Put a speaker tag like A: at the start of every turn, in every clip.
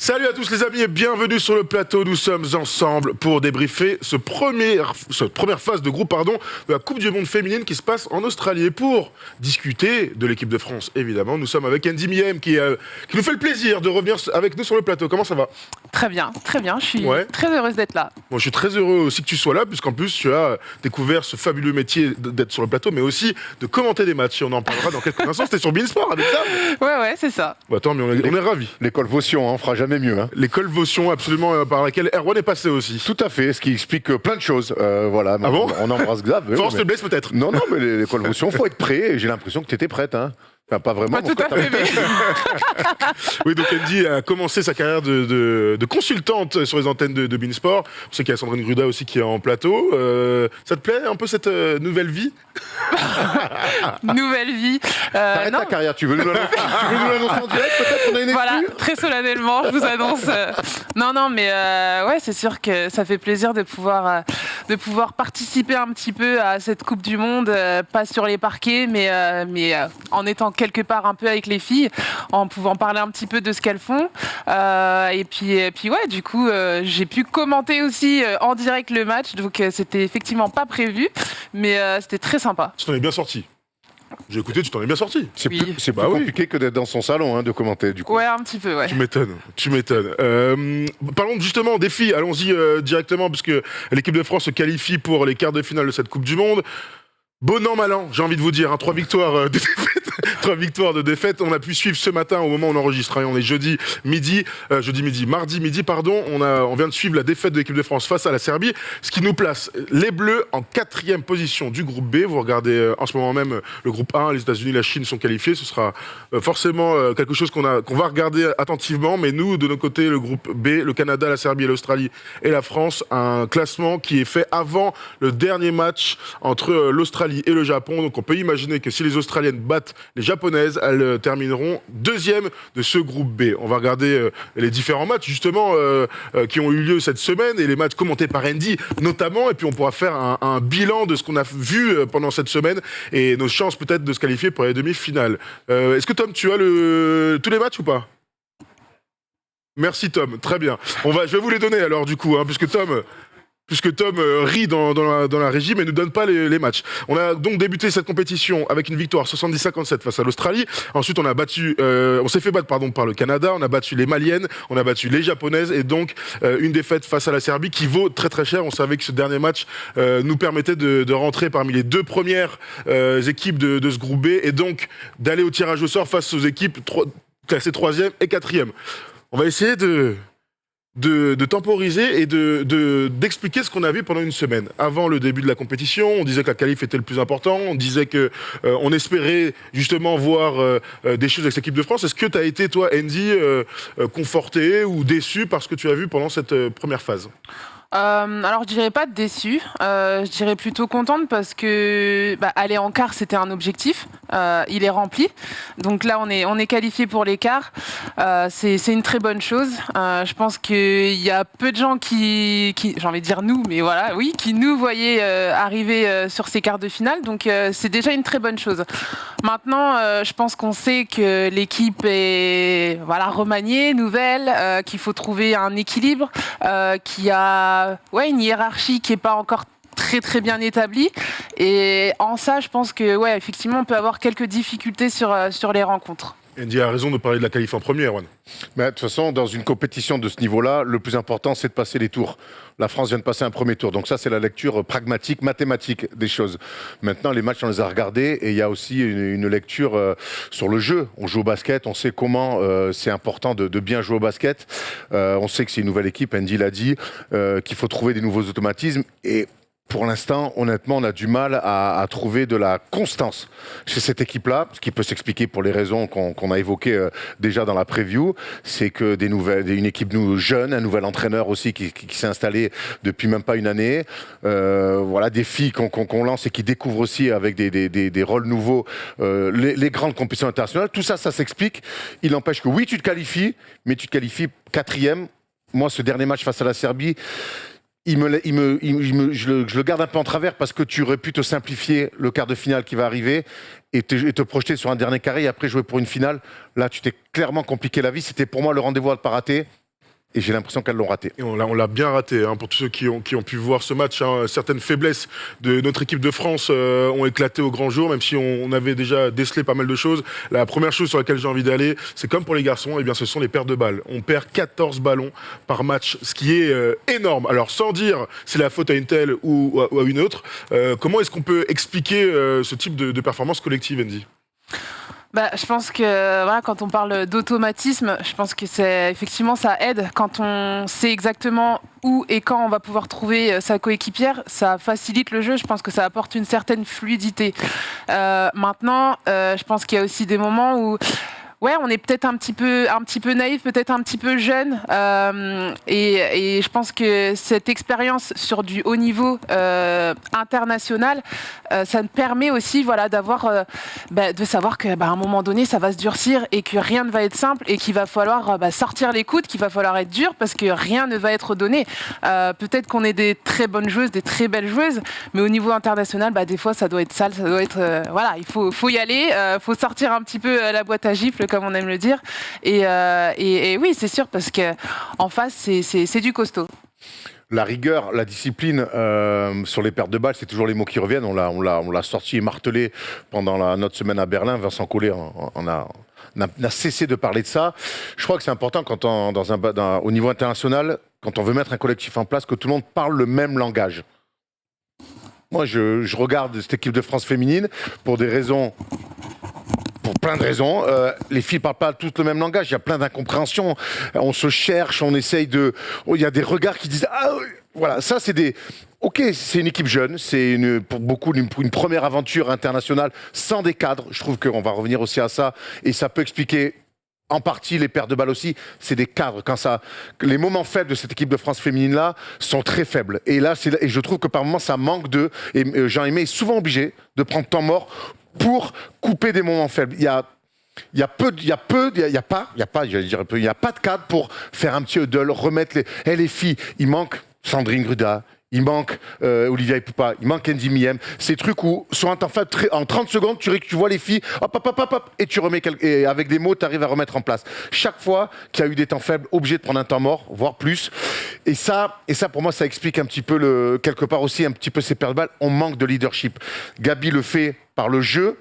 A: Salut à tous les amis et bienvenue sur le plateau. Nous sommes ensemble pour débriefer cette première phase de groupe de la Coupe du Monde féminine qui se passe en Australie. Et pour discuter de l'équipe de France, évidemment, nous sommes avec Andy Miem qui nous fait le plaisir de revenir avec nous sur le plateau. Comment ça va ?
B: Très bien. Je suis très heureuse d'être là.
A: Bon, je suis très heureux aussi que tu sois là, puisqu'en plus tu as découvert ce fabuleux métier d'être sur le plateau, mais aussi de commenter des matchs. Et on en parlera dans quelques instants. C'était sur Beansport avec ça.
B: Ouais, c'est ça.
A: Bah, attends, mais on est ravis.
C: L'école Votion, on fera jamais mieux.
A: L'école Votion, absolument, par laquelle Erwan est passé aussi.
C: Tout à fait, ce qui explique plein de choses. Voilà.
A: Ah bon ?
C: On embrasse Xav.
A: Force de blesse peut-être.
C: Non, mais l'école Votion, faut être prêt. Et j'ai l'impression que tu étais prête. Enfin, pas vraiment.
B: Pas tout à fait, mais...
A: Oui, donc Andy a commencé sa carrière de consultante sur les antennes de Beansport. On sait qu'il y a Sandrine Gruda aussi qui est en plateau. Ça te plaît un peu cette nouvelle vie ?
B: Nouvelle vie.
C: Arrête ta carrière, tu veux nous l'annoncer en direct peut-être ? On a une exclue ?
B: Voilà, très solennellement, je vous annonce. Non, mais ouais, c'est sûr que ça fait plaisir de pouvoir participer un petit peu à cette Coupe du Monde, pas sur les parquets, mais en étant quelque part un peu avec les filles, en pouvant parler un petit peu de ce qu'elles font. Et puis ouais, du coup, j'ai pu commenter aussi en direct le match, donc c'était effectivement pas prévu, mais c'était très sympa.
A: Tu t'en es bien sorti. J'ai écouté, tu t'en es bien sorti.
C: C'est plus compliqué que d'être dans son salon, de commenter du coup.
B: Ouais, un petit peu, ouais.
A: Tu m'étonnes. Parlons justement des filles, allons-y directement, puisque l'équipe de France se qualifie pour les quarts de finale de cette Coupe du Monde. Bon an, mal an, j'ai envie de vous dire, 3 victoires de défaite. 3 victoires de défaite. On a pu suivre ce matin, au moment où on enregistre, on est mardi midi, on vient de suivre la défaite de l'équipe de France face à la Serbie, ce qui nous place les Bleus en 4e position du groupe B. Vous regardez en ce moment même le groupe A, les États-Unis, la Chine sont qualifiés. Ce sera forcément quelque chose qu'on va regarder attentivement. Mais nous, de notre côté, le groupe B, le Canada, la Serbie, l'Australie et la France, un classement qui est fait avant le dernier match entre l'Australie et le Japon. Donc on peut imaginer que si les Australiennes battent les Japonaises, elles termineront 2e de ce groupe B. On va regarder les différents matchs justement qui ont eu lieu cette semaine et les matchs commentés par Andy notamment, et puis on pourra faire un bilan de ce qu'on a vu pendant cette semaine et nos chances peut-être de se qualifier pour les demi-finales. Est-ce que Tom, tu as tous les matchs ou pas ? Merci Tom, très bien. Je vais vous les donner alors du coup, puisque Tom rit dans la régie, mais ne donne pas les matchs. On a donc débuté cette compétition avec une victoire 70-57 face à l'Australie. Ensuite, on s'est fait battre par le Canada. On a battu les Maliennes, on a battu les Japonaises, et donc une défaite face à la Serbie qui vaut très très cher. On savait que ce dernier match nous permettait de rentrer parmi les 2 premières équipes de ce groupe B, et donc d'aller au tirage au sort face aux équipes classées 3e et 4e. On va essayer de temporiser et d'expliquer ce qu'on a vu pendant une semaine. Avant le début de la compétition, on disait que la qualif était le plus important, on disait que on espérait justement voir des choses avec l'équipe de France. Est-ce que tu as été, toi, Andy, conforté ou déçu par ce que tu as vu pendant cette première phase ?
B: Alors je dirais pas déçue, je dirais plutôt contente parce que aller en quart c'était un objectif, il est rempli. Donc là on est qualifié pour les quarts, c'est une très bonne chose. Je pense qu'il y a peu de gens qui j'ai envie de dire nous, mais voilà, oui, qui nous voyaient arriver sur ces quarts de finale. Donc c'est déjà une très bonne chose. Maintenant, je pense qu'on sait que l'équipe est remaniée, nouvelle, qu'il faut trouver un équilibre, qu'il y a une hiérarchie qui n'est pas encore très très bien établie, et en ça je pense que effectivement on peut avoir quelques difficultés sur les rencontres.
A: Andy a raison de parler de la qualif en premier, Erwan.
C: Mais de toute façon, dans une compétition de ce niveau-là, le plus important, c'est de passer les tours. La France vient de passer un premier tour. Donc ça, c'est la lecture pragmatique, mathématique des choses. Maintenant, les matchs, on les a regardés, et il y a aussi une lecture sur le jeu. On joue au basket, on sait comment c'est important de bien jouer au basket. On sait que c'est une nouvelle équipe, Andy l'a dit, qu'il faut trouver des nouveaux automatismes. Et pour l'instant, honnêtement, on a du mal à trouver de la constance chez cette équipe-là, ce qui peut s'expliquer pour les raisons qu'on a évoquées déjà dans la preview. C'est que une équipe jeune, un nouvel entraîneur aussi qui s'est installé depuis même pas une année. Des filles qu'on lance et qui découvrent aussi avec des rôles nouveaux les grandes compétitions internationales. Tout ça, ça s'explique. Il n'empêche que oui, tu te qualifies, mais tu te qualifies 4e. Moi, ce dernier match face à la Serbie, je le garde un peu en travers, parce que tu aurais pu te simplifier le quart de finale qui va arriver et te projeter sur un dernier carré et après jouer pour une finale. Là, tu t'es clairement compliqué la vie. C'était pour moi le rendez-vous à ne pas rater. Et j'ai l'impression qu'elles l'ont raté.
A: Et on l'a bien raté, hein, pour tous ceux qui ont pu voir ce match. Hein, certaines faiblesses de notre équipe de France ont éclaté au grand jour, même si on avait déjà décelé pas mal de choses. La première chose sur laquelle j'ai envie d'aller, c'est comme pour les garçons, eh bien, ce sont les pertes de balles. On perd 14 ballons par match, ce qui est énorme. Alors sans dire c'est la faute à une telle ou à une autre, comment est-ce qu'on peut expliquer ce type de performance collective, Andy ?
B: Je pense que voilà, quand on parle d'automatisme, je pense que c'est effectivement ça aide quand on sait exactement où et quand on va pouvoir trouver sa coéquipière, ça facilite le jeu. Je pense que ça apporte une certaine fluidité. Maintenant, je pense qu'il y a aussi des moments où on est peut-être un petit peu naïf, peut-être un petit peu jeune, et je pense que cette expérience sur du haut niveau international, ça me permet aussi, d'avoir, de savoir que, à un moment donné, ça va se durcir et que rien ne va être simple et qu'il va falloir sortir les coudes, qu'il va falloir être dur parce que rien ne va être donné. Peut-être qu'on est des très bonnes joueuses, des très belles joueuses, mais au niveau international, des fois, ça doit être sale, ça doit être, il faut y aller, faut sortir un petit peu la boîte à gifles, comme on aime le dire. Et oui, c'est sûr, parce qu'en face, c'est du costaud.
C: La rigueur, la discipline sur les pertes de balles, c'est toujours les mots qui reviennent. On l'a sorti et martelé pendant notre semaine à Berlin. Vincent Collet n'a cessé de parler de ça. Je crois que c'est important quand au niveau international, quand on veut mettre un collectif en place, que tout le monde parle le même langage. Moi, je regarde cette équipe de France féminine pour des raisons... Pour plein de raisons. Les filles ne parlent pas toutes le même langage. Il y a plein d'incompréhensions. On se cherche, on essaye de... Il y a des regards qui disent... Ah, voilà, ça c'est des... Ok, c'est une équipe jeune. C'est pour beaucoup une première aventure internationale sans des cadres. Je trouve qu'on va revenir aussi à ça. Et ça peut expliquer... En partie, les pertes de balles aussi, c'est des cadres. Les moments faibles de cette équipe de France féminine-là sont très faibles. Et là, je trouve que par moments, ça manque de... Et Jean-Aimé est souvent obligé de prendre temps mort pour couper des moments faibles. Il y a pas de cadre pour faire un petit huddle, remettre les filles. Il manque Sandrine Gruda. Il manque Olivia Ipupa, il manque Andy Miem. Ces trucs où, sur un temps faible, en 30 secondes, tu vois les filles, hop, et tu remets et avec des mots, tu arrives à remettre en place. Chaque fois qu'il y a eu des temps faibles, obligé de prendre un temps mort, voire plus. Et ça, pour moi, ça explique un petit peu, quelque part aussi, un petit peu ces pertes de balles. On manque de leadership. Gabi le fait par le jeu.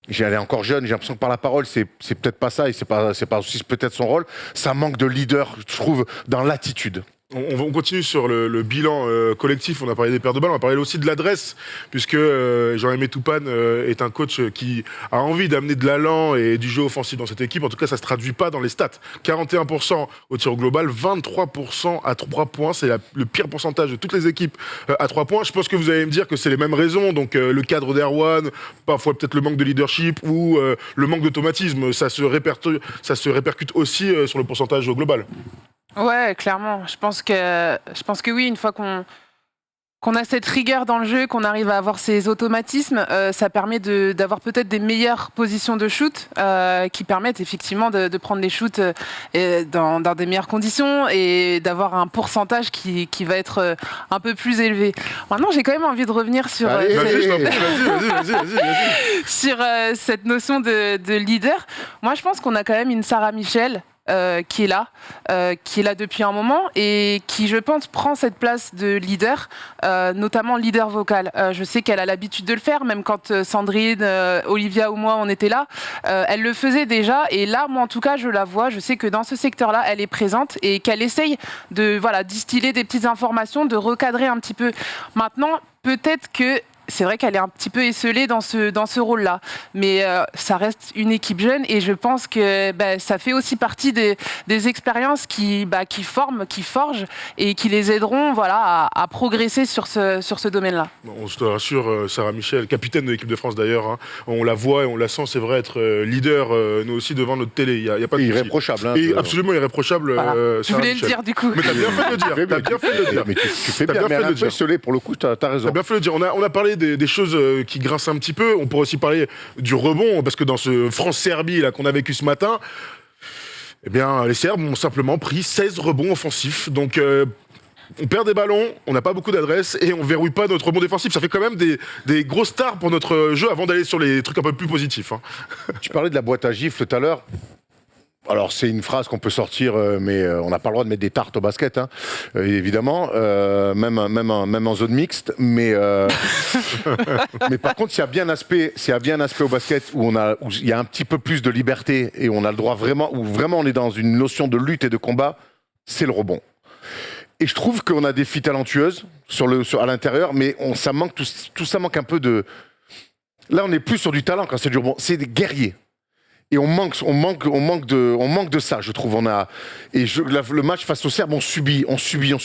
C: Elle est encore jeune, j'ai l'impression que par la parole, c'est peut-être pas ça, et c'est pas aussi peut-être son rôle. Ça manque de leader, je trouve, dans l'attitude.
A: On continue sur le bilan collectif. On a parlé des pertes de balles, on a parlé aussi de l'adresse, puisque Jean-Aimé Toupane est un coach qui a envie d'amener de l'allant et du jeu offensif dans cette équipe. En tout cas, ça ne se traduit pas dans les stats. 41% au tir global, 23% à 3 points. C'est le pire pourcentage de toutes les équipes à 3 points. Je pense que vous allez me dire que c'est les mêmes raisons. Donc le cadre d'Erwan, parfois peut-être le manque de leadership ou le manque d'automatisme. Ça se répercute aussi sur le pourcentage global.
B: Ouais, clairement. Je pense que oui, une fois qu'on a cette rigueur dans le jeu, qu'on arrive à avoir ces automatismes, ça permet d'avoir peut-être des meilleures positions de shoot qui permettent effectivement de prendre des shoots dans des meilleures conditions et d'avoir un pourcentage qui va être un peu plus élevé. Maintenant, j'ai quand même envie de revenir sur, sur cette notion de leader. Moi, je pense qu'on a quand même une Sarah Michel qui est là depuis un moment et qui, je pense, prend cette place de leader, notamment leader vocal. Je sais qu'elle a l'habitude de le faire, même quand Sandrine, Olivia ou moi, on était là, elle le faisait déjà. Et là, moi, en tout cas, je la vois. Je sais que dans ce secteur-là, elle est présente et qu'elle essaye de distiller des petites informations, de recadrer un petit peu. Maintenant, peut-être que c'est vrai qu'elle est un petit peu esselée dans ce rôle-là. Mais ça reste une équipe jeune et je pense que ça fait aussi partie des expériences qui forment, qui forgent et qui les aideront à progresser sur ce domaine-là.
A: On te rassure, Sarah Michel, capitaine de l'équipe de France d'ailleurs, hein, on la voit et on la sent, c'est vrai, être leader, nous aussi, devant notre télé. Il y a pas de
C: irréprochable. Hein,
A: absolument irréprochable.
B: Voilà. Je voulais
A: Michel.
B: Le dire du coup.
A: Mais t'as bien fait de le dire. T'as bien fait de le dire.
C: Mais tu fais bien, mais elle est un peu esselée, pour le coup, t'as raison.
A: T'as bien fait de le dire. On a parlé des choses qui grincent un petit peu. On pourrait aussi parler du rebond, parce que dans ce France-Serbie là qu'on a vécu ce matin, eh bien, les Serbes ont simplement pris 16 rebonds offensifs. Donc, on perd des ballons, on n'a pas beaucoup d'adresse et on verrouille pas notre rebond défensif. Ça fait quand même des grosses stars pour notre jeu avant d'aller sur les trucs un peu plus positifs. Hein.
C: Tu parlais de la boîte à gifles tout à l'heure. Alors c'est une phrase qu'on peut sortir, mais on n'a pas le droit de mettre des tartes au basket, hein, évidemment, même en zone mixte. Mais par contre, s'il y a bien un aspect au basket où il y a un petit peu plus de liberté et on a le droit vraiment, où vraiment on est dans une notion de lutte et de combat, c'est le rebond. Et je trouve qu'on a des filles talentueuses à l'intérieur, mais ça manque tout ça manque un peu de. Là, on n'est plus sur du talent quand c'est du rebond, c'est des guerriers. Et on manque de ça, je trouve. Le match face au Serbes, on subit.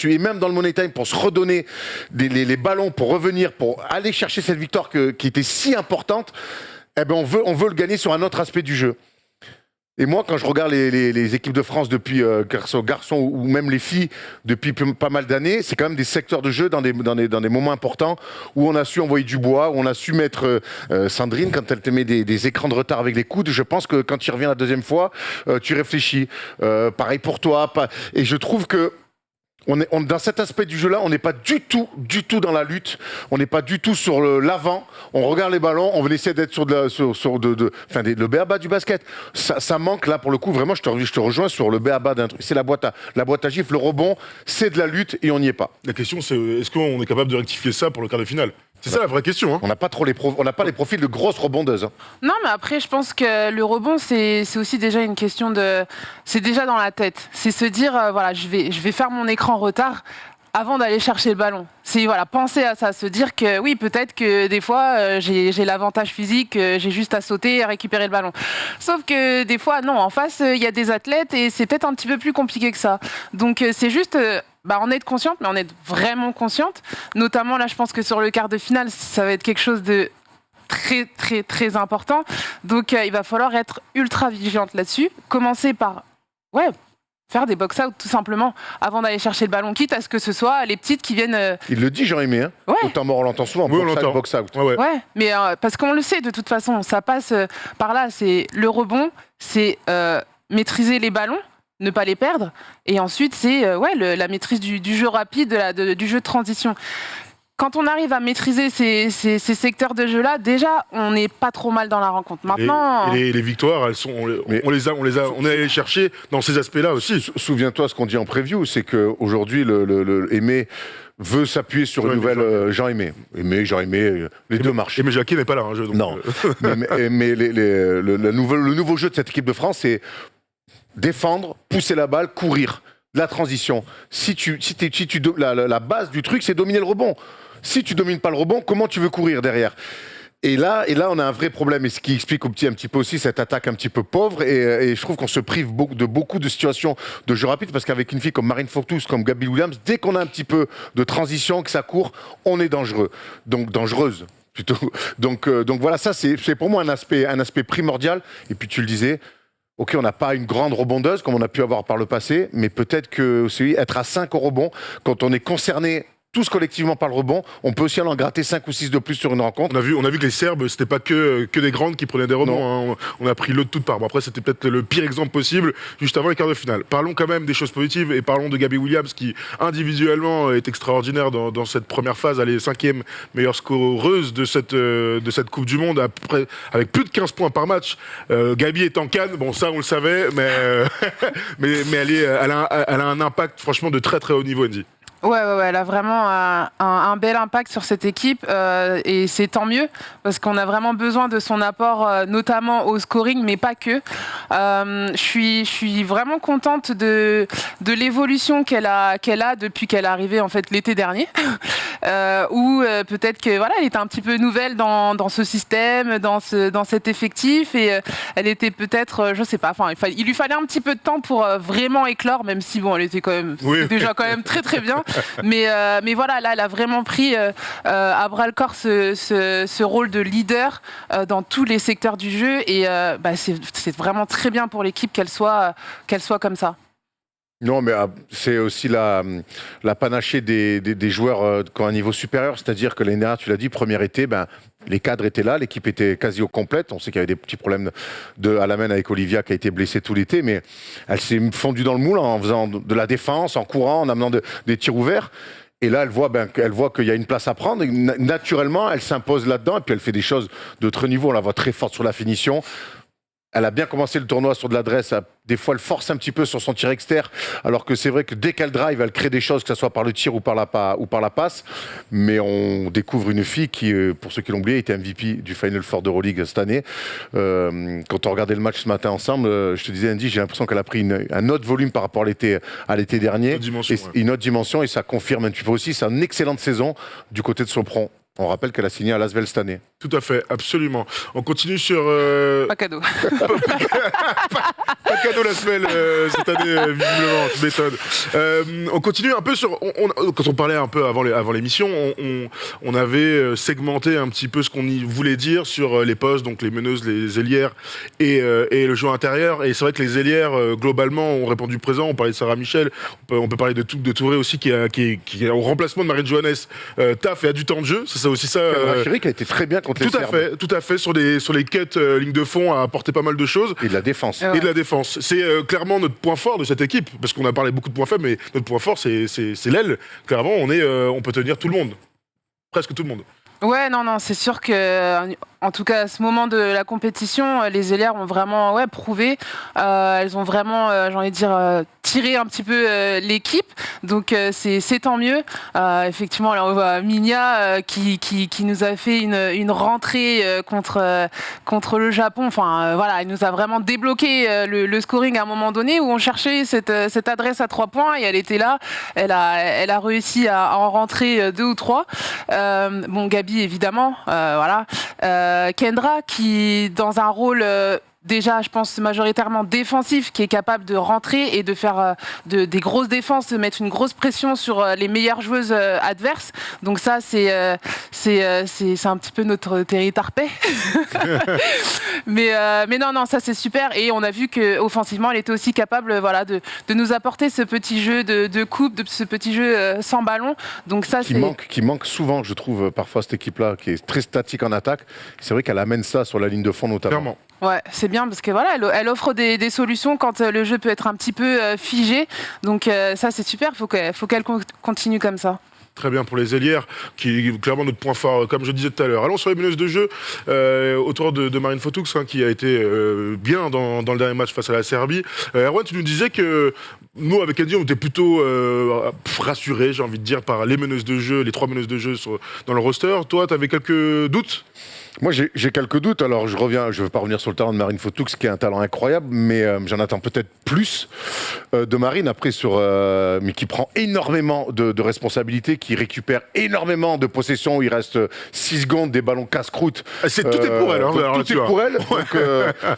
C: Et même dans le Money Time, pour se redonner les ballons, pour revenir, pour aller chercher cette victoire qui était si importante, eh ben on veut le gagner sur un autre aspect du jeu. Et moi, quand je regarde les équipes de France depuis garçons ou même les filles depuis pas mal d'années, c'est quand même des secteurs de jeu dans des moments importants où on a su envoyer du bois, où on a su mettre Sandrine, quand elle te met des écrans de retard avec les coudes, je pense que quand tu reviens la deuxième fois, tu réfléchis. Pareil pour toi. Et je trouve que dans cet aspect du jeu-là, on n'est pas du tout dans la lutte. On n'est pas du tout sur l'avant. On regarde les ballons, on veut essayer d'être sur le b.a.-ba du basket. Ça manque là pour le coup. Vraiment, je te rejoins sur le b.a.-ba d'un truc. C'est la boîte à gifles, le rebond, c'est de la lutte et on n'y est pas.
A: La question, c'est est-ce qu'on est capable de rectifier ça pour le quart de finale? C'est ça la vraie question. Hein.
C: On n'a pas les profils de grosses rebondeuses. Hein.
B: Non, mais après, je pense que le rebond, c'est aussi déjà une question de. C'est déjà dans la tête. C'est se dire, voilà, je vais faire mon écran retard avant d'aller chercher le ballon. C'est penser à ça, se dire que oui, peut-être que des fois, j'ai l'avantage physique, j'ai juste à sauter et récupérer le ballon. Sauf que des fois, non, en face, il y a des athlètes et c'est peut-être un petit peu plus compliqué que ça. Donc, c'est juste. En être consciente, mais en être vraiment consciente. Notamment, là, je pense que sur le quart de finale, ça va être quelque chose de très, très, très important. Donc, il va falloir être ultra vigilante là-dessus. Commencer par, faire des box-out, tout simplement, avant d'aller chercher le ballon, quitte à ce que ce soit les petites qui viennent...
C: Il le dit, Jean-Aimé, hein.
B: Ouais.
C: Autant mort, on l'entend souvent,
A: oui, on l'entend.
C: Box-out.
A: Ouais.
B: Mais parce qu'on le sait, de toute façon, ça passe par là. C'est le rebond, c'est maîtriser les ballons, ne pas les perdre, et ensuite c'est la maîtrise du jeu rapide, du jeu de transition. Quand on arrive à maîtriser ces secteurs de jeu-là, déjà, on n'est pas trop mal dans la rencontre. Maintenant,
A: les victoires, on est allé les chercher dans ces aspects-là aussi.
C: Souviens-toi ce qu'on dit en preview, c'est qu'aujourd'hui, le Aimé veut s'appuyer sur une nouvelle Jean-Aimé. Jean-Aimé, les deux marchent.
A: Mais Jackie n'est pas là, un jeu. Donc
C: non. mais le nouveau jeu de cette équipe de France, c'est défendre, pousser la balle, courir, la transition. La base du truc, c'est dominer le rebond. Si tu domines pas le rebond, comment tu veux courir derrière ? Et là, on a un vrai problème, et ce qui explique un petit peu aussi cette attaque un petit peu pauvre, et je trouve qu'on se prive de beaucoup de situations de jeu rapide, parce qu'avec une fille comme Marine Fourctus, comme Gabi Williams, dès qu'on a un petit peu de transition, que ça court, on est dangereux. Donc dangereuse, plutôt. Donc voilà, ça c'est pour moi un aspect primordial, et puis tu le disais, ok, on n'a pas une grande rebondeuse comme on a pu avoir par le passé, mais peut-être que être à 5 au rebond, quand on est concerné tous collectivement par le rebond, on peut aussi aller en gratter 5 ou 6 de plus sur une rencontre.
A: On a vu que les Serbes, c'était pas que des grandes qui prenaient des rebonds. Hein. On a pris l'autre toute part. Bon, après, c'était peut-être le pire exemple possible juste avant les quarts de finale. Parlons quand même des choses positives et parlons de Gabi Williams qui, individuellement, est extraordinaire dans cette première phase. Elle est 5e meilleure scoreuse de cette Coupe du Monde, avec plus de 15 points par match. Gabi est en canne, bon, ça, on le savait, mais elle a un impact, franchement, de très très haut niveau, Andy.
B: Ouais, elle a vraiment un bel impact sur cette équipe et c'est tant mieux parce qu'on a vraiment besoin de son apport, notamment au scoring, mais pas que. Je suis vraiment contente de l'évolution qu'elle a depuis qu'elle est arrivée en fait l'été dernier, où peut-être que elle était un petit peu nouvelle dans ce système, dans cet effectif et elle était peut-être, je sais pas, il lui fallait un petit peu de temps pour vraiment éclore, même si elle était quand même déjà quand même très très bien. Mais voilà, là, elle a vraiment pris à bras-le-corps ce rôle de leader dans tous les secteurs du jeu. Et c'est vraiment très bien pour l'équipe qu'elle soit comme ça.
C: Non, mais c'est aussi la panachée des joueurs qui ont un niveau supérieur. C'est-à-dire que l'année dernière, tu l'as dit, première été, les cadres étaient là, l'équipe était quasi au complète. On sait qu'il y avait des petits problèmes à la main avec Olivia qui a été blessée tout l'été, mais elle s'est fondue dans le moule en faisant de la défense, en courant, en amenant des tirs ouverts. Et là, elle voit qu'il y a une place à prendre. Et naturellement, elle s'impose là-dedans et puis elle fait des choses de très niveau. On la voit très forte sur la finition. Elle a bien commencé le tournoi sur de l'adresse. Des fois, elle force un petit peu sur son tir externe, alors que c'est vrai que dès qu'elle drive, elle crée des choses, que ce soit par le tir ou par la passe. Mais on découvre une fille qui, pour ceux qui l'ont oublié, était MVP du Final Four d'Euroleague cette année. Quand on regardait le match ce matin ensemble, je te disais, Andy, j'ai l'impression qu'elle a pris un autre volume par rapport à l'été dernier. Une autre dimension, et ça confirme un petit peu aussi. C'est une excellente saison du côté de Sopron. On rappelle qu'elle a signé à Lasvel cette année.
A: Tout à fait, absolument. On continue sur...
B: Pas cadeau.
A: Pas de cadeau la semaine cette année, visiblement, je m'étonne. On continue un peu sur... quand on parlait un peu avant l'émission, on avait segmenté un petit peu ce qu'on y voulait dire sur les postes, donc les meneuses, les ailières et le jeu intérieur. Et c'est vrai que les ailières, globalement, ont répondu présent. On parlait de Sarah Michel, on peut parler de Touré aussi, qui est au remplacement de Marine Johannes. Taf et a du temps de jeu, c'est ça aussi ça.
C: Rachiri qui a été très bien contre les Serbes.
A: Tout à fait, sur les cuts, ligne de fond, a apporté pas mal de choses.
C: Et de la défense.
A: Et de la défense. C'est clairement notre point fort de cette équipe, parce qu'on a parlé beaucoup de points faibles, mais notre point fort, c'est l'aile. Clairement, on peut tenir tout le monde. Presque tout le monde.
B: Ouais, non, c'est sûr que, en tout cas, à ce moment de la compétition, les ailières ont vraiment prouvé. Elles ont vraiment, j'ai envie de dire, tiré un petit peu l'équipe. Donc, c'est tant mieux. Effectivement, là, on voit Minia qui nous a fait une rentrée contre le Japon. Enfin, voilà, elle nous a vraiment débloqué le scoring à un moment donné où on cherchait cette adresse à 3 points et elle était là. Elle a réussi à en rentrer 2 ou 3. Bon, Gabi, évidemment, voilà. Kendra, qui, dans un rôle déjà, je pense, majoritairement défensif, qui est capable de rentrer et de faire des grosses défenses, de mettre une grosse pression sur les meilleures joueuses adverses. Donc ça, c'est un petit peu notre territoire paix. mais non, ça c'est super. Et on a vu qu'offensivement, elle était aussi capable de nous apporter ce petit jeu de coupe, de ce petit jeu sans ballon. Donc ça,
C: qui manque souvent, je trouve, parfois, cette équipe-là, qui est très statique en attaque. C'est vrai qu'elle amène ça sur la ligne de fond, notamment.
A: Clairement.
B: Ouais, c'est bien parce que voilà, elle offre des solutions quand le jeu peut être un petit peu figé. Donc ça, c'est super. Faut qu'elle continue comme ça.
A: Très bien pour les ailières, qui est clairement notre point fort, comme je disais tout à l'heure. Allons sur les meneuses de jeu, autour de Marine Fotoux, qui a été bien dans le dernier match face à la Serbie. Erwan, tu nous disais que nous, avec Andy, on était plutôt rassurés, j'ai envie de dire, par les meneuses de jeu, les 3 meneuses de jeu dans le roster. Toi, tu avais quelques doutes ?
C: Moi, j'ai quelques doutes. Alors, je ne veux pas revenir sur le talent de Marine Fotoux, qui est un talent incroyable, mais j'en attends peut-être plus de Marine, après, mais qui prend énormément de responsabilités, qui récupère énormément de possessions, où il reste 6 secondes, des ballons casse-croûte.
A: Tout est pour elle.
C: Tout est pour elle. Donc,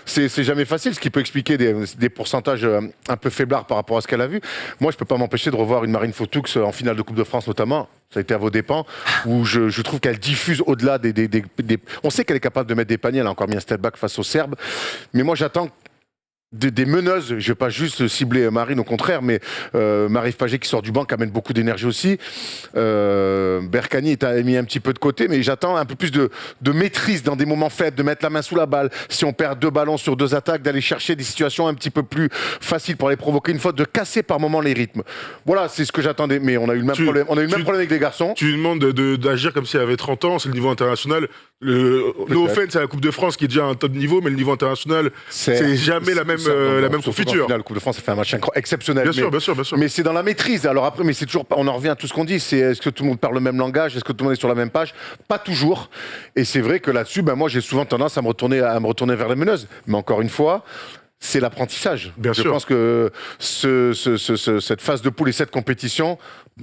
C: c'est jamais facile, ce qui peut expliquer des pourcentages un peu faiblards par rapport à ce qu'elle a vu. Moi, je ne peux pas m'empêcher de revoir une Marine Fotoux en finale de Coupe de France, notamment. Ça a été à vos dépens, où je trouve qu'elle diffuse au-delà des... On sait qu'elle est capable de mettre des paniers, elle a encore mis un step back face aux Serbes, mais moi j'attends des meneuses, je ne vais pas juste cibler Marine, au contraire, mais Marie Pagé qui sort du banc, qui amène beaucoup d'énergie aussi. Berkani est mis un petit peu de côté, mais j'attends un peu plus de maîtrise dans des moments faibles, de mettre la main sous la balle. Si on perd 2 ballons sur 2 attaques, d'aller chercher des situations un petit peu plus faciles pour aller provoquer une faute, de casser par moments les rythmes. Voilà, c'est ce que j'attendais, mais on a eu le même problème. On a eu le même problème avec les garçons.
A: Tu lui demandes d'agir comme si elle avait 30 ans, c'est le niveau international. No offense, c'est la Coupe de France qui est déjà un top niveau, mais le niveau international, c'est jamais la même confiture.
C: La Coupe de France, ça fait un match exceptionnel.
A: Bien sûr.
C: Mais c'est dans la maîtrise. Alors après, mais c'est toujours, on en revient à tout ce qu'on dit. C'est est-ce que tout le monde parle le même langage? Est-ce que tout le monde est sur la même page? Pas toujours. Et c'est vrai que là-dessus, moi, j'ai souvent tendance à me retourner vers les meneuses. Mais encore une fois, c'est l'apprentissage. Je pense que cette phase de poule et cette compétition,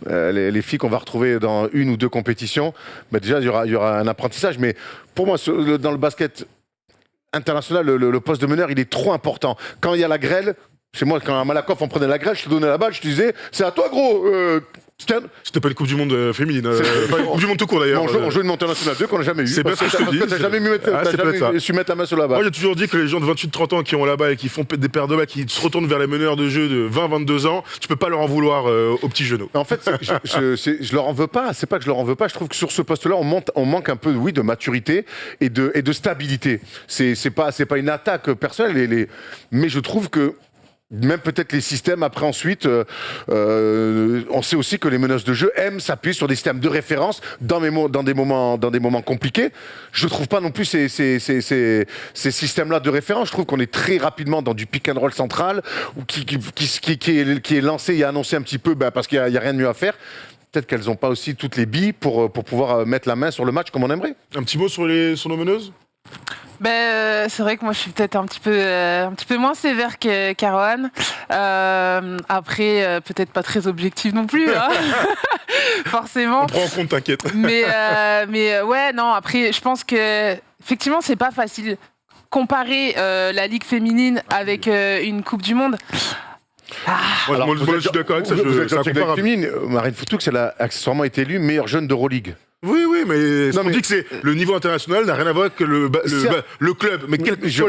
C: les filles qu'on va retrouver dans 1 ou 2 compétitions, déjà, il y aura un apprentissage. Mais pour moi, dans le basket international, le poste de meneur, il est trop important. Quand il y a la grêle, c'est moi, quand à Malakoff, on prenait la grêle, je te donnais la balle, je te disais, c'est à toi, gros.
A: C'était pas une Coupe du Monde féminine. Une Coupe du Monde tout court d'ailleurs.
C: On joue une montée nationale 2 qu'on n'a jamais eu.
A: C'est pas ce que je te dis.
C: T'as jamais su mettre la main sur la balle.
A: Moi j'ai toujours dit que les gens de 28-30 ans qui ont la balle et qui font des paires de balles, qui se retournent vers les meneurs de jeu de 20-22 ans, tu peux pas leur en vouloir aux petits genoux.
C: En fait, je leur en veux pas. C'est pas que je leur en veux pas. Je trouve que sur ce poste-là, on manque un peu, de maturité et de stabilité. C'est pas une attaque personnelle, mais je trouve que même peut-être les systèmes après ensuite, on sait aussi que les meneuses de jeu aiment s'appuyer sur des systèmes de référence dans des moments compliqués. Je ne trouve pas non plus ces systèmes-là de référence. Je trouve qu'on est très rapidement dans du pick and roll central qui est lancé et annoncé un petit peu parce qu'il n'y a rien de mieux à faire. Peut-être qu'elles n'ont pas aussi toutes les billes pour pouvoir mettre la main sur le match comme on aimerait.
A: Un petit mot sur nos meneuses.
B: C'est vrai que moi je suis peut-être un petit peu moins sévère que Caroline. Après, peut-être pas très objective non plus, hein. Forcément.
A: On prend en compte, t'inquiète.
B: Mais ouais, non. Après, je pense que effectivement, c'est pas facile. Comparer la Ligue féminine avec une Coupe du Monde.
A: Moi, je suis d'accord avec ça.
C: Vous êtes
A: C'est
C: gentil avec
A: incomparable.
C: féminine. Marine Fourtoux, elle a accessoirement été élue meilleure jeune d'Euroleague.
A: Oui, mais
C: Non,
A: on dit que c'est le niveau international n'a rien à voir avec le club. Mais quel que soit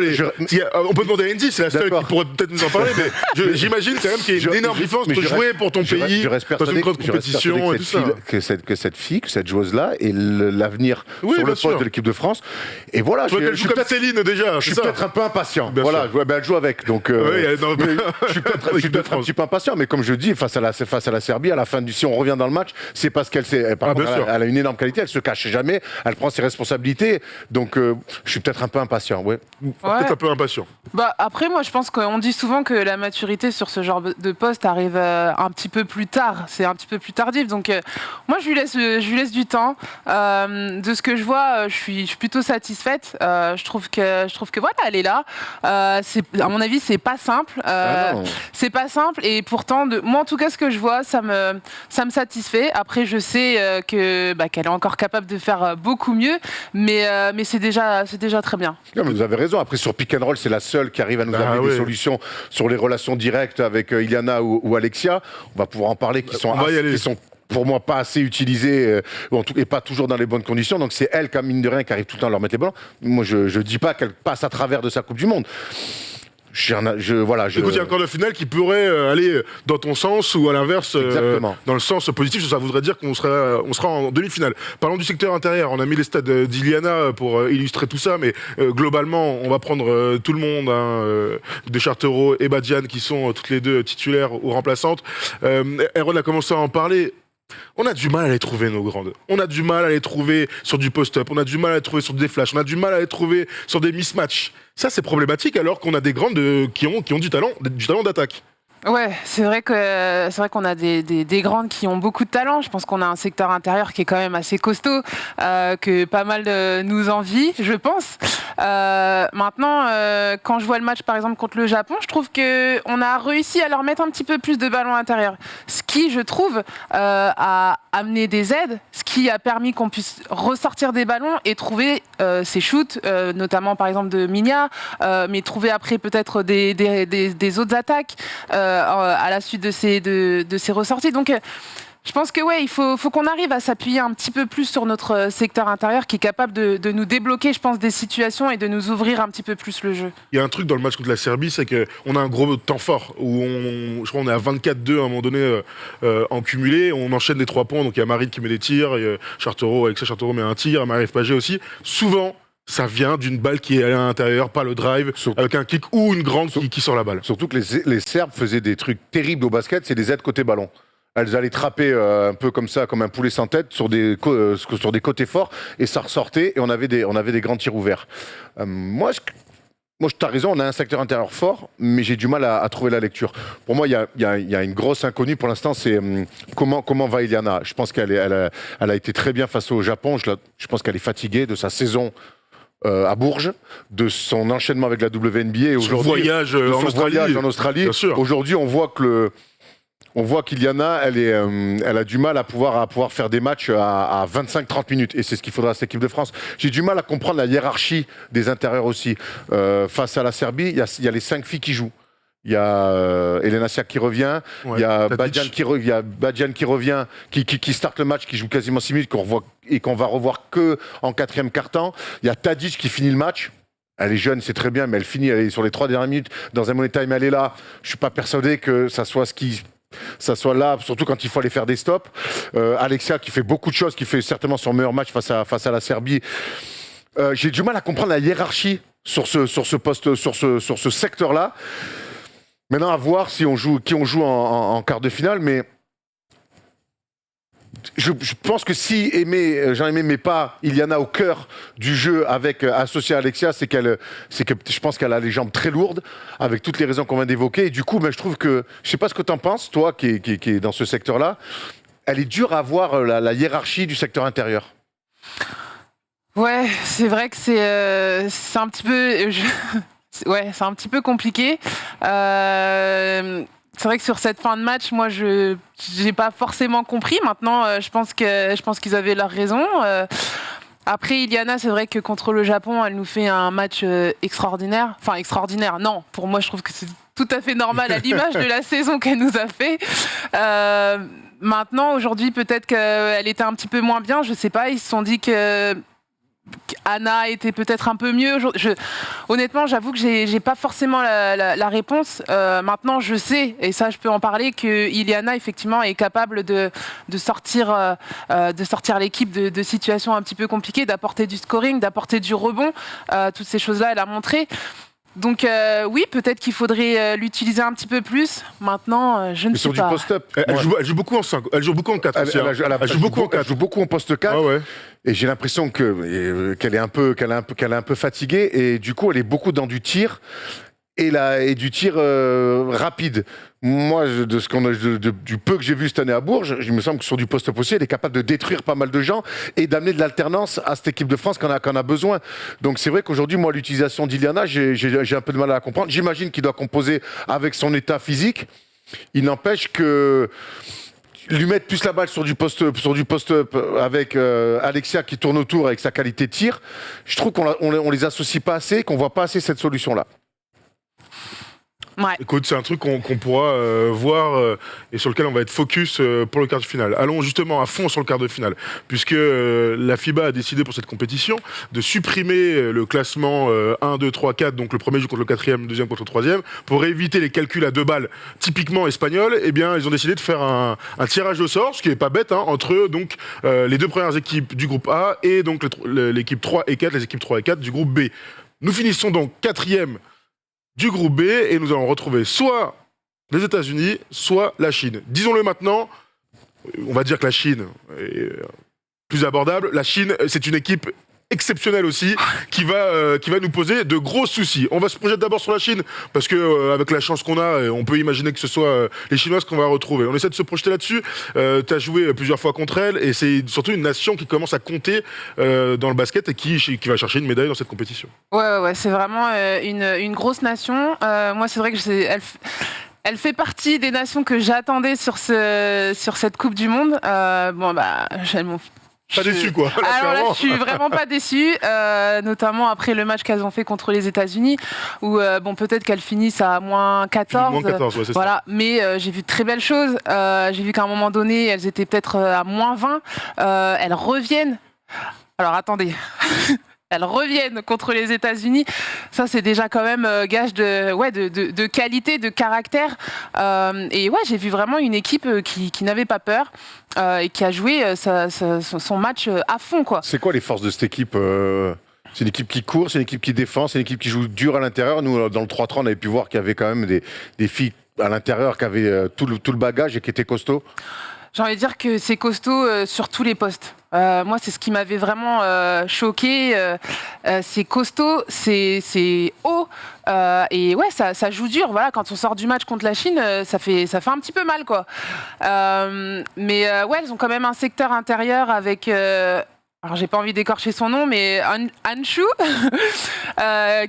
A: on peut demander à Andy, c'est la seule qui pourrait peut-être nous en parler, mais j'imagine quand même qu'il y a une énorme différence entre jouer pour ton pays dans une grande compétition et tout ça.
C: Que cette joueuse-là, est l'avenir sur le poste de l'équipe de France. Et voilà,
A: je suis comme Céline déjà.
C: Je suis peut-être un peu impatient. Voilà, elle joue avec. Donc, je suis peut-être un petit peu impatient, mais comme je dis, face à la Serbie, à la fin si on revient dans le match, c'est parce qu'elle a une énorme qualité, elle se cache jamais, elle prend ses responsabilités. Donc, je suis peut-être un peu impatient. Ouais.
A: Peut-être un peu impatient.
B: Après, moi, je pense qu'on dit souvent que la maturité sur ce genre de poste arrive un petit peu plus tard. C'est un petit peu plus tardif. Donc, moi, je lui laisse du temps. De ce que je vois, je suis plutôt satisfaite. Je trouve que voilà, elle est là. À mon avis, c'est pas simple. C'est pas simple. Et pourtant, moi, en tout cas, ce que je vois, ça me satisfait. Après, je sais qu'elle est encore capable de faire beaucoup mieux, mais c'est déjà très bien.
C: Non, mais vous avez raison. Après, sur pick and roll, c'est la seule qui arrive à nous amener des solutions sur les relations directes avec Iliana ou Alexia. On va pouvoir en parler, qui sont pour moi pas assez utilisées, en tout cas pas toujours dans les bonnes conditions. Donc c'est elle, mine de rien, qui arrive tout le temps à leur mettre les ballons. Moi, je dis pas qu'elle passe à travers de sa Coupe du Monde. Écoute, il y a encore le final qui pourrait aller dans ton sens ou à l'inverse, dans le sens positif. Ça voudrait dire qu'on sera en demi-finale. Parlons du secteur intérieur. On a mis les stades d'Iliana pour illustrer tout ça, mais globalement, on va prendre tout le monde, de Chartero et Badiane, qui sont toutes les deux titulaires ou remplaçantes. Erwan a commencé à en parler. On a du mal à les trouver, nos grandes. On a du mal à les trouver sur du post-up. On a du mal à les trouver sur des flashs. On a du mal à les trouver sur des mismatchs. Ça, c'est problématique, alors qu'on a des grandes qui ont du talent d'attaque.
B: Ouais, c'est vrai qu'on a des grandes qui ont beaucoup de talent. Je pense qu'on a un secteur intérieur qui est quand même assez costaud, que pas mal nous envie, je pense. Maintenant, quand je vois le match par exemple contre le Japon, je trouve qu'on a réussi à leur mettre un petit peu plus de ballons à l'intérieur. Ce qui, je trouve, a amené des aides, ce qui a permis qu'on puisse ressortir des ballons et trouver ces shoots, notamment par exemple de Minia, mais trouver après peut-être des autres attaques. À la suite de ces ressorties. Donc, je pense que il faut qu'on arrive à s'appuyer un petit peu plus sur notre secteur intérieur qui est capable de nous débloquer, je pense, des situations et de nous ouvrir un petit peu plus le jeu.
A: Il y a un truc dans le match contre la Serbie, c'est qu'on a un gros temps fort où je crois qu'on est à 24-2 à un moment donné en cumulé. On enchaîne les 3 points, donc il y a Marine qui met des tirs, Alexia Chartero met un tir, Marie-Ève Paget aussi. Souvent, ça vient d'une balle qui est à l'intérieur, pas le drive, avec un kick ou une grande qui sort la balle.
C: Surtout que les Serbes faisaient des trucs terribles au basket, c'est des aides côté ballon. Elles allaient trapper un peu comme ça, comme un poulet sans tête, sur des côtés forts, et ça ressortait, et on avait des grands tirs ouverts. Moi, tu as raison, on a un secteur intérieur fort, mais j'ai du mal à trouver la lecture. Pour moi, il y a une grosse inconnue pour l'instant, c'est comment va Iliana. Je pense qu'elle a été très bien face au Japon, je pense qu'elle est fatiguée de sa saison à Bourges, de son enchaînement avec la WNBA et
A: son voyage en Australie.
C: Aujourd'hui, on voit qu'Iliana, elle a du mal à pouvoir faire des matchs à 25-30 minutes. Et c'est ce qu'il faudra à cette équipe de France. J'ai du mal à comprendre la hiérarchie des intérieurs aussi. Face à la Serbie, il y a les 5 filles qui jouent. Il y a Elena Siak qui revient, il y a Badiane qui revient, qui starte le match, qui joue quasiment 6 minutes, qu'on va revoir que en 4e quart-temps. Il y a Tadic qui finit le match. Elle est jeune, c'est très bien, mais elle est sur les 3 dernières minutes. Dans un money time, elle est là. Je ne suis pas persuadé que ça soit là, surtout quand il faut aller faire des stops. Alexia qui fait beaucoup de choses, qui fait certainement son meilleur match face à la Serbie. J'ai du mal à comprendre la hiérarchie sur ce poste, sur ce secteur-là. Maintenant, à voir si on joue, qui on joue en quart de finale, mais je pense que si Jean-Aimé met pas Iliana au cœur du jeu avec associé à Alexia, c'est que je pense qu'elle a les jambes très lourdes, avec toutes les raisons qu'on vient d'évoquer. Et du coup, je trouve que, je sais pas ce que tu en penses, toi qui est dans ce secteur-là, elle est dure à voir la hiérarchie du secteur intérieur.
B: Ouais, c'est vrai que c'est un petit peu... Ouais, c'est un petit peu compliqué. C'est vrai que sur cette fin de match, moi, je n'ai pas forcément compris. Maintenant, je pense qu'ils avaient leur raison. Après, Iliana, c'est vrai que contre le Japon, elle nous fait un match extraordinaire. Enfin, extraordinaire, non. Pour moi, je trouve que c'est tout à fait normal à l'image de la saison qu'elle nous a fait. Maintenant, aujourd'hui, peut-être qu'elle était un petit peu moins bien. Je sais pas, ils se sont dit que Anna était peut-être un peu mieux. Honnêtement, j'avoue que j'ai pas forcément la réponse. Maintenant, je sais, et ça, je peux en parler, que Iliana, effectivement, est capable de sortir l'équipe de situations un petit peu compliquées, d'apporter du scoring, d'apporter du rebond. Toutes ces choses-là, elle a montré. Donc oui, peut-être qu'il faudrait l'utiliser un petit peu plus. Maintenant, je ne sais pas.
C: Sur du post-up.
A: Elle joue beaucoup en 5, elle joue beaucoup en 4 aussi. Elle joue beaucoup en 4.
C: Elle joue beaucoup en poste 4.
A: Ah ouais.
C: Et j'ai l'impression qu'elle est un peu fatiguée. Et du coup, elle est beaucoup dans du tir. Et du tir rapide. Moi, du peu que j'ai vu cette année à Bourges, il me semble que sur du post-up aussi, elle est capable de détruire pas mal de gens et d'amener de l'alternance à cette équipe de France qu'on a besoin. Donc c'est vrai qu'aujourd'hui, moi, l'utilisation d'Iliana, j'ai un peu de mal à la comprendre. J'imagine qu'il doit composer avec son état physique. Il n'empêche que lui mettre plus la balle sur du post-up avec Alexia qui tourne autour avec sa qualité de tir, je trouve qu'on les associe pas assez, qu'on voit pas assez cette solution-là.
B: Ouais.
A: Écoute, c'est un truc qu'on pourra voir et sur lequel on va être focus pour le quart de finale. Allons justement à fond sur le quart de finale, puisque la FIBA a décidé pour cette compétition de supprimer le classement 1, 2, 3, 4, donc le premier joue contre le quatrième, le deuxième contre le troisième, pour éviter les calculs à 2 balles typiquement espagnols. Eh bien, ils ont décidé de faire un tirage au sort, ce qui est pas bête, entre donc les 2 premières équipes du groupe A et donc l'équipe 3 et 4, les équipes 3 et 4 du groupe B. Nous finissons donc 4e du groupe B et nous allons retrouver soit les États-Unis, soit la Chine. Disons-le maintenant, on va dire que la Chine est plus abordable. La Chine, c'est une équipe exceptionnelle aussi qui va nous poser de gros soucis. On va se projeter d'abord sur la Chine parce que avec la chance qu'on a, on peut imaginer que ce soit les Chinoises qu'on va retrouver. On essaie de se projeter là-dessus. Tu as joué plusieurs fois contre elle et c'est surtout une nation qui commence à compter dans le basket et qui va chercher une médaille dans cette compétition.
B: Ouais, c'est vraiment une grosse nation. Moi, c'est vrai que elle fait partie des nations que j'attendais sur cette Coupe du Monde. Elles m'ont
A: Pas déçu, quoi.
B: Alors là, je suis vraiment pas déçue, notamment après le match qu'elles ont fait contre les États-Unis, où peut-être qu'elles finissent à moins 14.
A: Moins 14, ouais, c'est
B: voilà. Ça. Mais j'ai vu de très belles choses. J'ai vu qu'à un moment donné, elles étaient peut-être à moins 20. Elles reviennent. Alors attendez. Elles reviennent contre les États-Unis. Ça, c'est déjà quand même gage de qualité, de caractère. Et ouais, j'ai vu vraiment une équipe qui n'avait pas peur et qui a joué son match à fond, quoi.
C: C'est quoi les forces de cette équipe C'est une équipe qui court, c'est une équipe qui défend, c'est une équipe qui joue dur à l'intérieur. Nous, dans le 3-3, on avait pu voir qu'il y avait quand même des filles à l'intérieur qui avaient tout le bagage et qui étaient costauds.
B: J'ai envie de dire que c'est costaud sur tous les postes. Moi, c'est ce qui m'avait vraiment choqué. C'est costaud, c'est haut. Et ouais, ça joue dur. Voilà, quand on sort du match contre la Chine, ça fait un petit peu mal, quoi. Mais ouais, elles ont quand même un secteur intérieur avec... alors, j'ai pas envie d'écorcher son nom, mais Anshu,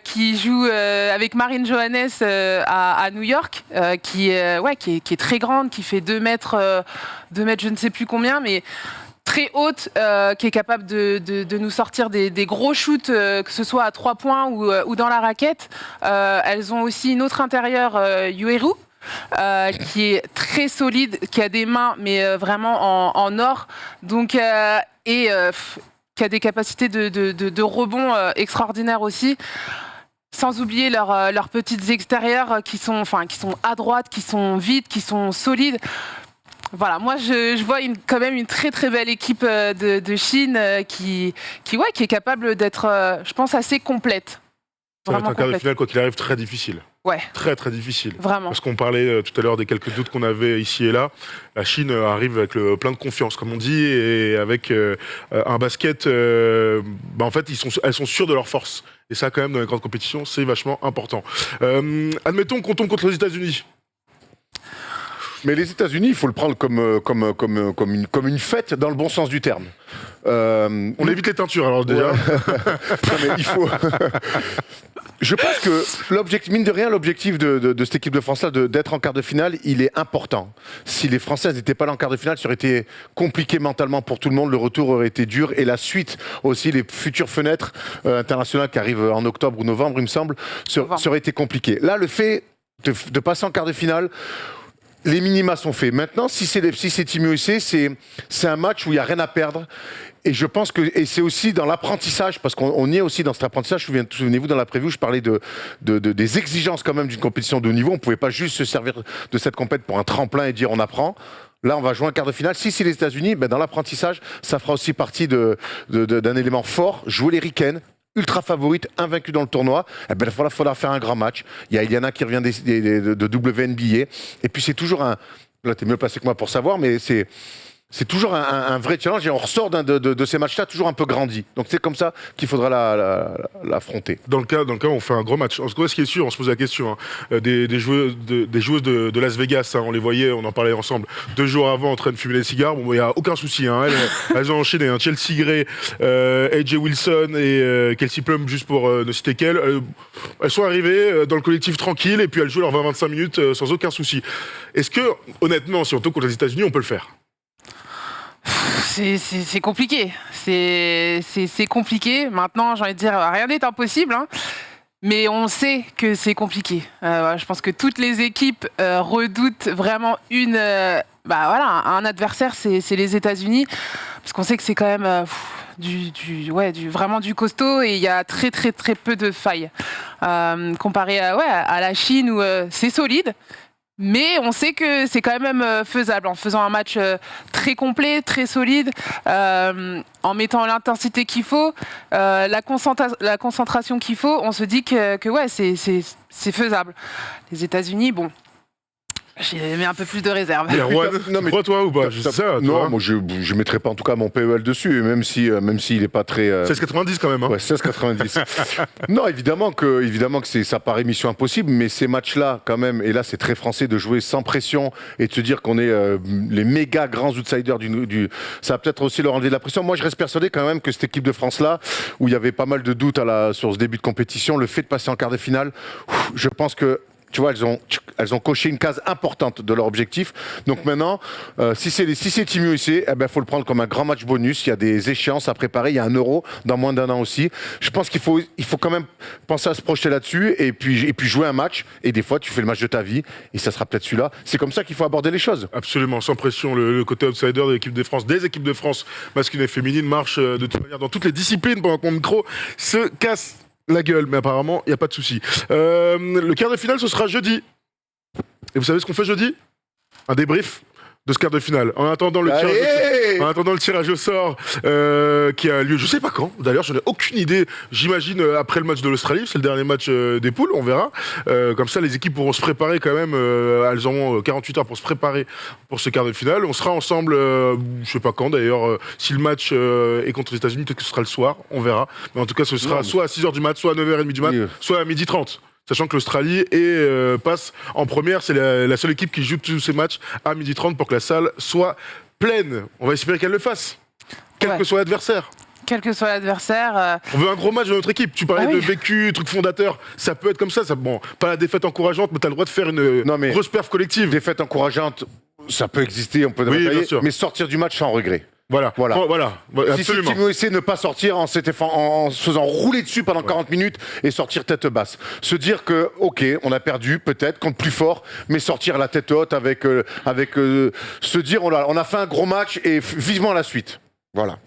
B: qui joue avec Marine Johannes à New York, qui est très grande, qui fait 2 mètres, je ne sais plus combien, mais très haute, qui est capable de nous sortir des gros shoots, que ce soit à 3 points ou dans la raquette. Elles ont aussi une autre intérieure, Yueru, qui est très solide, qui a des mains, mais vraiment en or. Donc, qui a des capacités de rebond extraordinaires aussi. Sans oublier leurs petites extérieures qui sont à droite, qui sont vides, qui sont solides. Voilà, moi je vois quand même une très très belle équipe de Chine qui est capable d'être, je pense, assez complète.
A: Ça va être
B: Vraiment
A: un quart de
B: complète.
A: finale, quoi qu'il arrive, très difficile.
B: Ouais,
A: Très, très difficile.
B: vraiment.
A: Parce qu'on parlait tout à l'heure des quelques doutes qu'on avait ici et là. La Chine arrive avec plein de confiance, comme on dit, et avec un basket. En fait, elles sont sûres de leur force. Et ça, quand même, dans les grandes compétitions, c'est vachement important. Admettons qu'on tombe contre les États-Unis.
C: Mais les États-Unis, il faut le prendre comme une fête dans le bon sens du terme.
A: On évite les teintures, alors déjà.
C: Ouais. Non, mais il faut. Je pense que mine de rien, l'objectif de cette équipe de France-là, d'être en quart de finale, il est important. Si les Françaises n'étaient pas là en quart de finale, ça aurait été compliqué mentalement pour tout le monde. Le retour aurait été dur. Et la suite aussi, les futures fenêtres internationales qui arrivent en octobre ou novembre, il me semble, ça aurait été compliqué. Là, le fait de passer en quart de finale, les minima sont faits. Maintenant, si c'est Team USA, c'est un match où il n'y a rien à perdre. Et je pense et c'est aussi dans l'apprentissage, parce qu'on y est aussi dans cet apprentissage. Souvenez-vous, dans la preview, je parlais des exigences quand même d'une compétition de haut niveau. On ne pouvait pas juste se servir de cette compétition pour un tremplin et dire on apprend. Là, on va jouer un quart de finale. Si c'est les États-Unis, dans l'apprentissage, ça fera aussi partie d'un élément fort. Jouer les Ricaines, ultra favorite, invaincue dans le tournoi, il faudra faire un grand match. Il y a Iliana qui revient de WNBA. Et puis c'est toujours un... Là, tu es mieux placé que moi pour savoir, mais c'est toujours un vrai challenge et on ressort de ces matchs-là toujours un peu grandi. Donc c'est comme ça qu'il faudra l'affronter.
A: Dans le cas où on fait un gros match. En tout cas, ce qui est sûr, on se pose la question, des joueuses de Las Vegas, on les voyait, on en parlait ensemble, 2 jours avant en train de fumer des cigares. Bon, il n'y a aucun souci. Elles ont enchaîné. Chelsea Gray, AJ Wilson et Kelsey Plum, juste pour ne citer qu'elles. Elles sont arrivées dans le collectif tranquille et puis elles jouent leurs 20-25 minutes sans aucun souci. Est-ce que, honnêtement, si on tombe contre les États-Unis, on peut le faire ?
B: C'est compliqué. C'est compliqué. Maintenant, j'ai envie de dire, rien n'est impossible. Hein. Mais on sait que c'est compliqué. Je pense que toutes les équipes redoutent vraiment un adversaire, c'est les États-Unis. Parce qu'on sait que c'est quand même vraiment du costaud et il y a très très très peu de failles. Comparé à la Chine où c'est solide. Mais on sait que c'est quand même faisable en faisant un match très complet, très solide, en mettant l'intensité qu'il faut, la concentration qu'il faut. On se dit que c'est faisable. Les États-Unis, bon, j'ai mis un peu plus de réserve.
A: Mais Erwan, tu crois toi ou pas? Je sais ça,
C: non,
A: toi.
C: moi je mettrais pas en tout cas mon PEL dessus, même s'il est pas très.
A: 16,90 quand même. Hein.
C: Ouais, 16,90. Non, évidemment que ça paraît mission impossible, mais ces matchs-là, quand même, et là c'est très français de jouer sans pression et de se dire qu'on est les méga grands outsiders ça va peut-être aussi leur enlever de la pression. Moi, je reste persuadé quand même que cette équipe de France-là, où il y avait pas mal de doutes sur ce début de compétition, le fait de passer en quart de finale, je pense que. Tu vois, elles ont coché une case importante de leur objectif. Donc maintenant, si c'est Team USA, faut le prendre comme un grand match bonus. Il y a des échéances à préparer. Il y a un Euro dans moins d'1 an aussi. Je pense qu'il faut quand même penser à se projeter là-dessus et puis jouer un match. Et des fois, tu fais le match de ta vie et ça sera peut-être celui-là. C'est comme ça qu'il faut aborder les choses.
A: Absolument, sans pression. Le côté outsider des équipes de France masculines et féminines marche de toute manière dans toutes les disciplines pendant que mon micro se casse la gueule, mais apparemment, il n'y a pas de souci. Le quart de finale, ce sera jeudi. Et vous savez ce qu'on fait jeudi? Un débrief de ce quart de finale. En attendant le tirage au sort qui a lieu, je sais pas quand. D'ailleurs, je n'ai aucune idée. J'imagine après le match de l'Australie, c'est le dernier match des poules, on verra. Comme ça, les équipes pourront se préparer quand même. Elles auront 48 heures pour se préparer pour ce quart de finale. On sera ensemble, je sais pas quand d'ailleurs. Si le match est contre les États-Unis, peut-être que ce sera le soir, on verra. Mais en tout cas, ce sera soit à 6h du mat, soit à 9h30 du mat, soit à 12h30. Sachant que l'Australie passe en première, c'est la seule équipe qui joue tous ces matchs à 12h30 pour que la salle soit pleine. On va espérer qu'elle le fasse, quel que soit l'adversaire.
B: Quel que soit l'adversaire.
A: On veut un gros match de notre équipe. Tu parlais de vécu, truc fondateur. Ça peut être comme ça. Bon, pas la défaite encourageante, mais tu as le droit de faire une grosse perf collective.
C: Défaite encourageante, ça peut exister, on peut
A: bien sûr.
C: Mais sortir du match sans regret.
A: Voilà.
C: Si Team USA ne pas sortir en se faisant rouler dessus pendant 40 minutes et sortir tête basse. Se dire que, ok, on a perdu peut-être contre plus fort, mais sortir la tête haute avec se dire on a fait un gros match et vivement à la suite. Voilà.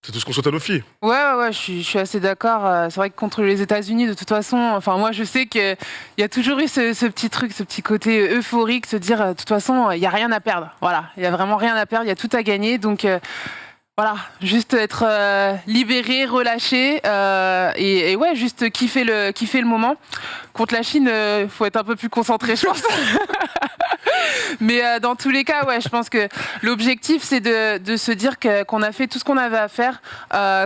A: C'est tout ce qu'on souhaite à nos filles.
B: Ouais, je suis assez d'accord. C'est vrai que contre les États-Unis, de toute façon, enfin moi je sais qu'il y a toujours eu ce petit truc, ce petit côté euphorique, se dire de toute façon, il n'y a rien à perdre. Voilà, il n'y a vraiment rien à perdre, il y a tout à gagner. Donc Voilà, juste être libéré, relâché et ouais, juste kiffer le moment. Contre la Chine, faut être un peu plus concentré, je pense. Mais dans tous les cas, ouais, je pense que l'objectif, c'est de se dire qu'on a fait tout ce qu'on avait à faire,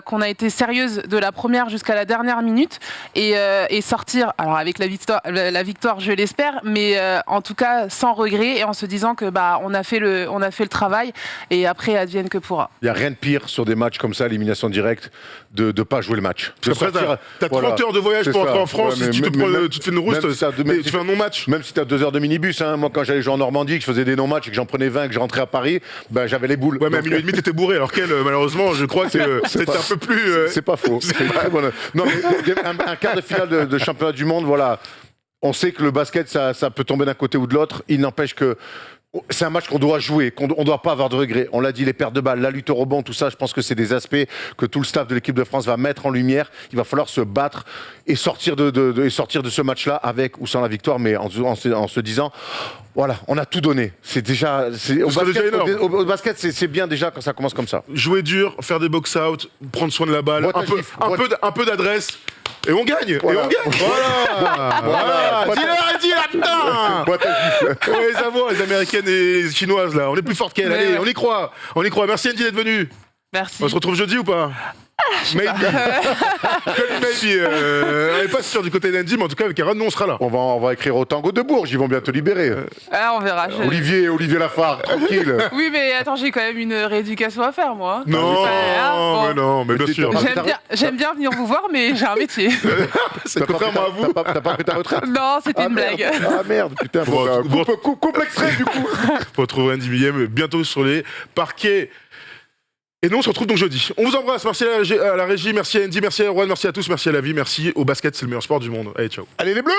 B: qu'on a été sérieuse de la première jusqu'à la dernière minute et sortir, alors avec la victoire, je l'espère, mais en tout cas sans regret et en se disant que on a fait le travail et après advienne que pourra.
C: Il n'y a rien de pire sur des matchs comme ça, élimination directe, de ne pas jouer le match.
A: Parce qu'après, t'as 30 heures de voyage pour entrer en France,
C: Ouais,
A: si tu te fais une rousse, tu fais un non-match.
C: Même si tu as 2 heures de minibus, hein. Moi quand j'allais jouer en Normandie, que je faisais des non-matchs et que j'en prenais 20 et que je rentrais à Paris, j'avais les boules.
A: Ouais, mais à minuit et demi, t'étais bourré, alors qu'elle, malheureusement, je crois que c'était un peu plus...
C: C'est pas faux. Non, mais un quart de finale de championnat du monde, voilà. On sait que le basket, ça peut tomber d'un côté ou de l'autre. Il n'empêche que c'est un match qu'on doit jouer, qu'on ne doit pas avoir de regrets. On l'a dit, les pertes de balles, la lutte au rebond, tout ça, je pense que c'est des aspects que tout le staff de l'équipe de France va mettre en lumière. Il va falloir se battre et sortir de ce match-là avec ou sans la victoire, mais en se disant, voilà, on a tout donné. C'est déjà... Au basket, c'est bien déjà quand ça commence comme ça.
A: Jouer dur, faire des box-out, prendre soin de la balle, un peu d'adresse. Et on gagne.
C: Voilà.
A: Et on gagne. Voilà. Dis-leur, putain. Ouais, les avoirs, les américaines et les chinoises, là. On est plus fortes qu'elles. Allez, on y croit. On y croit. Merci Andy d'être venue.
B: Merci.
A: On se retrouve jeudi ou pas? Maybe. Elle est pas sûre du côté d'Andy, mais en tout cas, avec Aaron, nous, on sera là.
C: On va écrire au Tango de Bourges, ils vont bientôt libérer.
B: Ah, on verra.
C: Olivier Lafargue, tranquille.
B: Oui, mais attends, j'ai quand même une rééducation à faire, moi.
A: Non, mais bien sûr.
B: J'aime bien venir vous voir, mais j'ai un métier.
A: C'est contrairement à vous.
C: T'as pas pris ta retraite?
B: Non, c'était une blague.
C: Ah merde, putain. Coupe l'extrait, du coup.
A: Faut retrouver Andy Millem bientôt sur les parquets. Et nous, on se retrouve donc jeudi. On vous embrasse. Merci à la régie, merci à Andy, merci à Erwan, merci à tous, merci à la vie, merci au basket, c'est le meilleur sport du monde. Allez, ciao.
C: Allez les Bleus.